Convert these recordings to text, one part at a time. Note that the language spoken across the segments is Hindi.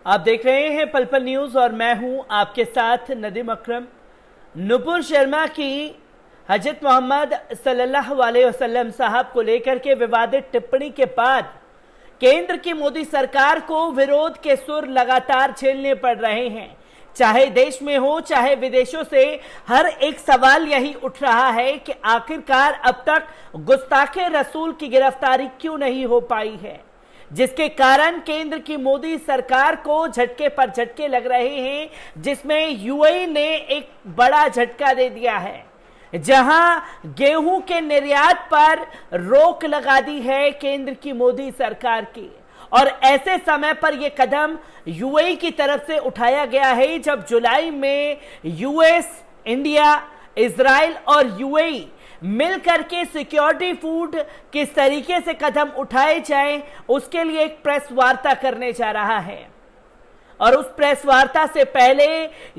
आप देख रहे हैं पल पल न्यूज और मैं हूं आपके साथ नदीम अकरम। नुपुर शर्मा की हजरत मोहम्मद सल्लल्लाहु अलैहि वसल्लम साहब को लेकर के विवादित टिप्पणी के बाद केंद्र की मोदी सरकार को विरोध के सुर लगातार झेलने पड़ रहे हैं। चाहे देश में हो चाहे विदेशों से हर एक सवाल यही उठ रहा है कि आखिरकार अब तक गुस्ताखे रसूल की गिरफ्तारी क्यों नहीं हो पाई है, जिसके कारण केंद्र की मोदी सरकार को झटके पर झटके लग रहे हैं, जिसमें यूएई ने एक बड़ा झटका दे दिया है, जहां गेहूं के निर्यात पर रोक लगा दी है केंद्र की मोदी सरकार की। और ऐसे समय पर यह कदम यूएई की तरफ से उठाया गया है जब जुलाई में यूएस, इंडिया, इजराइल और यूएई मिलकर के सिक्योरिटी फूड किस तरीके से कदम उठाए जाएं उसके लिए एक प्रेस वार्ता करने जा रहा है। और उस प्रेस वार्ता से पहले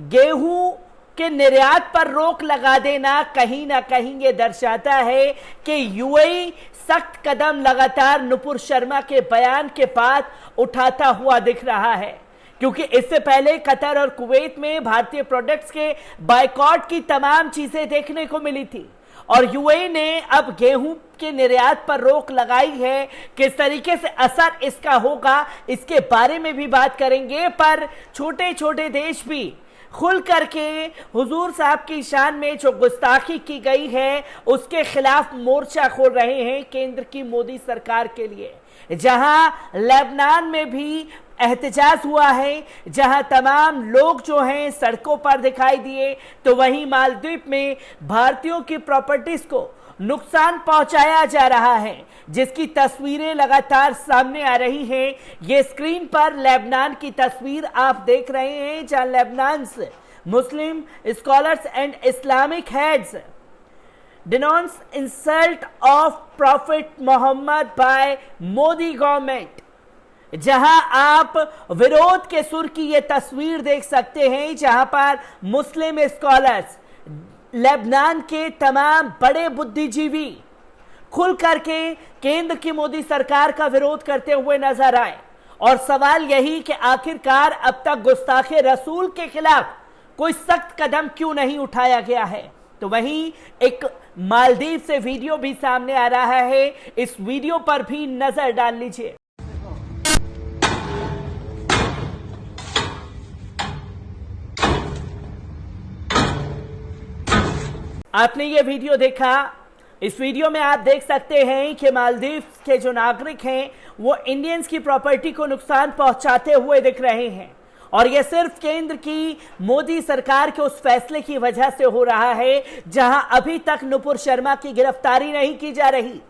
गेहूं के निर्यात पर रोक लगा देना कहीं ना कहीं ये दर्शाता है कि यूएई सख्त कदम लगातार नुपुर शर्मा के बयान के बाद उठाता हुआ दिख रहा है, क्योंकि इससे पहले कतर और कुवैत में भारतीय प्रोडक्ट्स के बायकॉट की तमाम चीजें देखने को मिली थी और यूएई ने अब गेहूं के निर्यात पर रोक लगाई है। किस तरीके से असर इसका होगा इसके बारे में भी बात करेंगे, पर छोटे छोटे देश भी खुल करके हुजूर साहब की शान में जो गुस्ताखी की गई है उसके खिलाफ मोर्चा खोल रहे हैं केंद्र की मोदी सरकार के लिए। जहां लेबनान में भी एहतजाज हुआ है, जहां तमाम लोग जो हैं सड़कों पर दिखाई दिए, तो वहीं मालदीव में भारतीयों की प्रॉपर्टीज को नुकसान पहुंचाया जा रहा है, जिसकी तस्वीरें लगातार सामने आ रही हैं। ये स्क्रीन पर लेबनान की तस्वीर आप देख रहे हैं, जहां लेबनान से मुस्लिम scholars and Islamic heads denounce insult of Prophet Muhammad by Modi government. जहां आप विरोध के सुर की ये तस्वीर देख सकते हैं, जहां पर मुस्लिम स्कॉलर्स, लेबनान के तमाम बड़े बुद्धिजीवी खुल करके केंद्र की मोदी सरकार का विरोध करते हुए नजर आए। और सवाल यही कि आखिरकार अब तक गुस्ताखे रसूल के खिलाफ कोई सख्त कदम क्यों नहीं उठाया गया है। तो वहीं एक मालदीव से वीडियो भी सामने आ रहा है, इस वीडियो पर भी नजर डाल लीजिए। आपने ये वीडियो देखा, इस वीडियो में आप देख सकते हैं कि मालदीव के जो नागरिक हैं वो इंडियंस की प्रॉपर्टी को नुकसान पहुंचाते हुए दिख रहे हैं। और यह सिर्फ केंद्र की मोदी सरकार के उस फैसले की वजह से हो रहा है, जहां अभी तक नुपुर शर्मा की गिरफ्तारी नहीं की जा रही।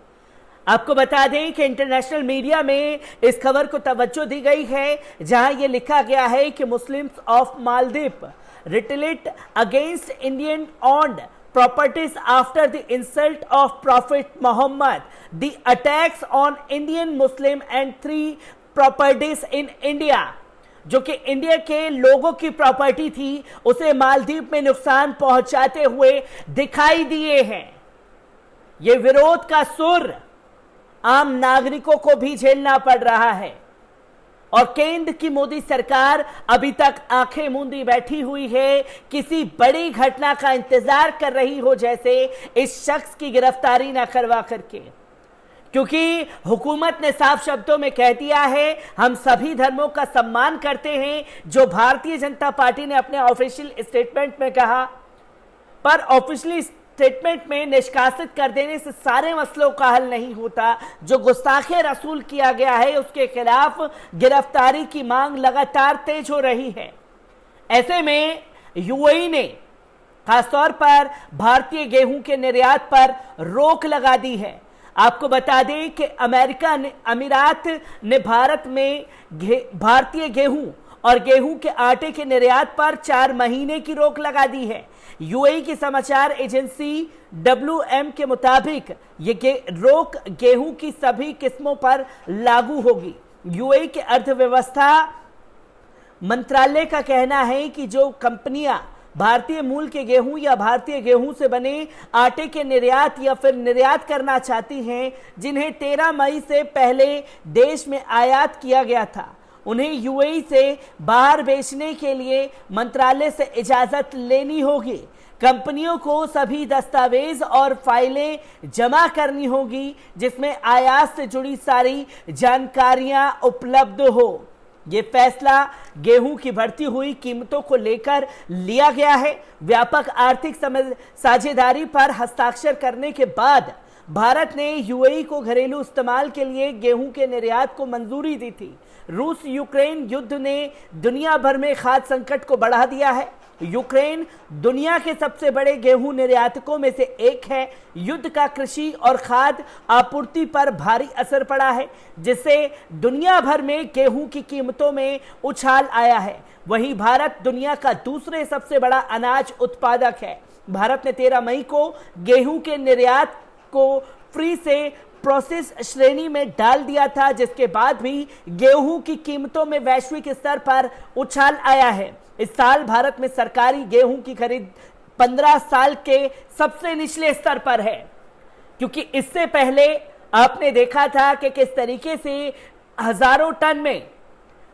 आपको बता दें कि इंटरनेशनल मीडिया में इस खबर को तवज्जो दी गई है, जहां यह लिखा गया है कि Muslims of Maldives retaliate against Indian owned properties after the insult of Prophet Muhammad, the attacks on Indian Muslim and 3 properties in India। जो कि इंडिया के लोगों की प्रॉपर्टी थी उसे मालदीव में नुकसान पहुंचाते हुए दिखाई दिए हैं। ये विरोध का सुर आम नागरिकों को भी झेलना पड़ रहा है और केंद्र की मोदी सरकार अभी तक आंखें मूंदी बैठी हुई है, किसी बड़ी घटना का इंतजार कर रही हो, जैसे इस शख्स की गिरफ्तारी ना करवा करके। क्योंकि हुकूमत ने साफ शब्दों में कह दिया है हम सभी धर्मों का सम्मान करते हैं, जो भारतीय जनता पार्टी ने अपने ऑफिशियल स्टेटमेंट में कहा। पर ऑफिशियल स्टेटमेंट में निष्कासित कर देने से सारे मसलों का हल नहीं होता। जो गुस्ताखे रसूल किया गया है उसके खिलाफ गिरफ्तारी की मांग लगातार तेज हो रही है। ऐसे में यूएई ने खासतौर पर भारतीय गेहूं के निर्यात पर रोक लगा दी है। आपको बता दें कि अमीरात ने भारत में भारतीय गेहूं और गेहूं के आटे के निर्यात पर 4 महीने की रोक लगा दी है। यूएई की समाचार एजेंसी WM के मुताबिक ये रोक गेहूं की सभी किस्मों पर लागू होगी। यूएई के अर्थव्यवस्था मंत्रालय का कहना है कि जो कंपनियां भारतीय मूल के गेहूं या भारतीय गेहूं से बने आटे के निर्यात या फिर निर्यात करना चाहती हैं, जिन्हें 13 मई से पहले देश में आयात किया गया था, उन्हें यूएई से बाहर बेचने के लिए मंत्रालय से इजाजत लेनी होगी। कंपनियों को सभी दस्तावेज और फाइलें जमा करनी होगी जिसमें आयात से जुड़ी सारी जानकारियां उपलब्ध हो। ये फैसला गेहूं की बढ़ती हुई कीमतों को लेकर लिया गया है। व्यापक आर्थिक साझेदारी पर हस्ताक्षर करने के बाद भारत ने यूएई को घरेलू इस्तेमाल के लिए गेहूं के निर्यात को मंजूरी दी थी। रूस यूक्रेन युद्ध ने दुनिया भर में खाद्य संकट को बढ़ा दिया है। यूक्रेन दुनिया के सबसे बड़े गेहूं निर्यातकों में से एक है। युद्ध का कृषि और खाद्य आपूर्ति पर भारी असर पड़ा है, जिससे दुनिया भर में गेहूं की कीमतों में उछाल आया है। वहीं भारत दुनिया का दूसरे सबसे बड़ा अनाज उत्पादक है। भारत ने 13 मई को गेहूं के निर्यात को फ्री से प्रोसेस श्रेणी में डाल दिया था, जिसके बाद भी गेहूं की कीमतों में वैश्विक स्तर पर उछाल आया है। इस साल भारत में सरकारी गेहूं की खरीद 15 साल के सबसे निचले स्तर पर है, क्योंकि इससे पहले आपने देखा था कि किस तरीके से हजारों टन में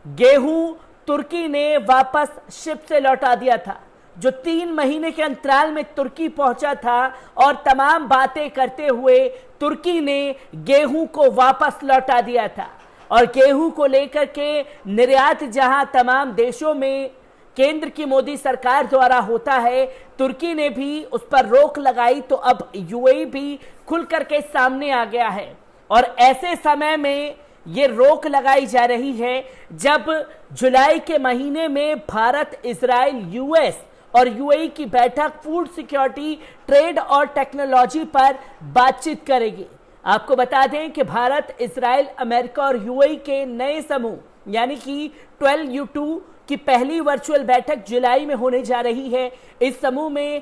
गेहूं तुर्की ने वापस शिप से लौटा दिया था, जो 3 महीने के अंतराल में तुर्की पहुंचा था और तमाम बातें करते हुए तुर्की ने गेहूं को वापस लौटा दिया था। और गेहूं को लेकर के निर्यात जहां तमाम देशों में केंद्र की मोदी सरकार द्वारा होता है, तुर्की ने भी उस पर रोक लगाई, तो अब यूएई भी खुल करके सामने आ गया है। और ऐसे समय में ये रोक लगाई जा रही है जब जुलाई के महीने में भारत, इजराइल, यूएस और यूएई की बैठक फूड सिक्योरिटी, ट्रेड और टेक्नोलॉजी पर बातचीत करेगी। आपको बता दें कि भारत, इजराइल, अमेरिका और यूएई के नए समूह यानी कि 12U2 की पहली वर्चुअल बैठक जुलाई में होने जा रही है। इस समूह में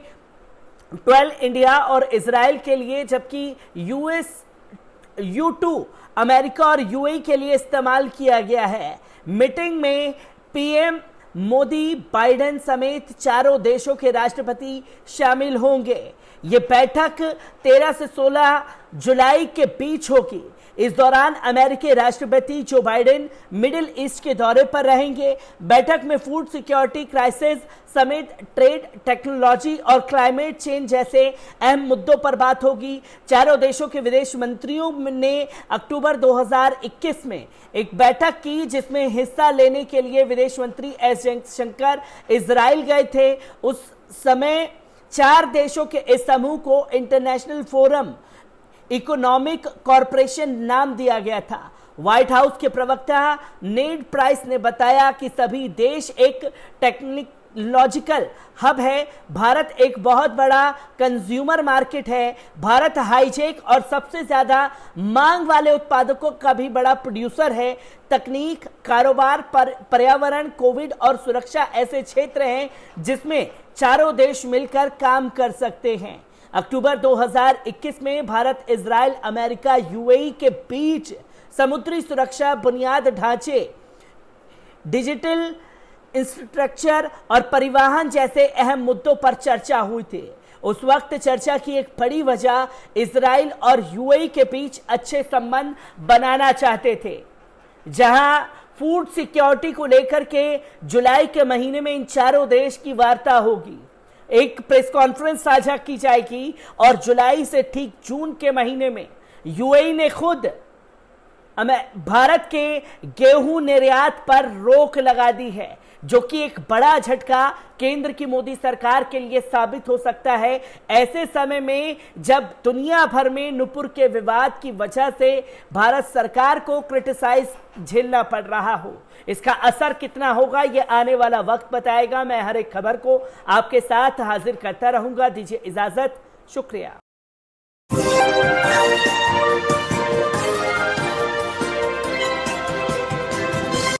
12 इंडिया और इजराइल के लिए, जबकि U2 अमेरिका और यूएई के लिए इस्तेमाल किया गया है। मीटिंग में पीएम मोदी, बाइडेन समेत चारों देशों के राष्ट्रपति शामिल होंगे। ये बैठक 13 से 16 जुलाई के बीच होगी। इस दौरान अमेरिकी राष्ट्रपति जो बाइडेन मिडिल ईस्ट के दौरे पर रहेंगे। बैठक में फूड सिक्योरिटी क्राइसिस समेत ट्रेड, टेक्नोलॉजी और क्लाइमेट चेंज जैसे अहम मुद्दों पर बात होगी। चारों देशों के विदेश मंत्रियों ने अक्टूबर 2021 में एक बैठक की, जिसमें हिस्सा लेने के लिए विदेश मंत्री एस जयशंकर इजराइल गए थे। उस समय 4 देशों के इस समूह को इंटरनेशनल फोरम इकोनॉमिक कॉरपोरेशन नाम दिया गया था। व्हाइट हाउस के प्रवक्ता नेड प्राइस ने बताया कि सभी देश एक टेक्नोलॉजिकल हब है। भारत एक बहुत बड़ा कंज्यूमर मार्केट है। भारत हाईटेक और सबसे ज्यादा मांग वाले उत्पादकों का भी बड़ा प्रोड्यूसर है। तकनीक, कारोबार, पर्यावरण, कोविड और सुरक्षा ऐसे क्षेत्र हैं जिसमें चारों देश मिलकर काम कर सकते हैं। अक्टूबर 2021 में भारत, इजराइल, अमेरिका, यूएई के बीच समुद्री सुरक्षा, बुनियाद ढांचे, डिजिटल इंफ्रास्ट्रक्चर और परिवहन जैसे अहम मुद्दों पर चर्चा हुई थी। उस वक्त चर्चा की एक बड़ी वजह इजराइल और यूएई के बीच अच्छे संबंध बनाना चाहते थे, जहां फूड सिक्योरिटी को लेकर के जुलाई के महीने में इन चारों देश की वार्ता होगी। एक प्रेस कॉन्फ्रेंस साझा की जाएगी और जुलाई से ठीक जून के महीने में यूएई ने खुद भारत के गेहूं निर्यात पर रोक लगा दी है, जो कि एक बड़ा झटका केंद्र की मोदी सरकार के लिए साबित हो सकता है। ऐसे समय में जब दुनिया भर में नुपुर के विवाद की वजह से भारत सरकार को क्रिटिसाइज झेलना पड़ रहा हो, इसका असर कितना होगा ये आने वाला वक्त बताएगा। मैं हर एक खबर को आपके साथ हाजिर करता रहूंगा। दीजिए इजाजत, शुक्रिया।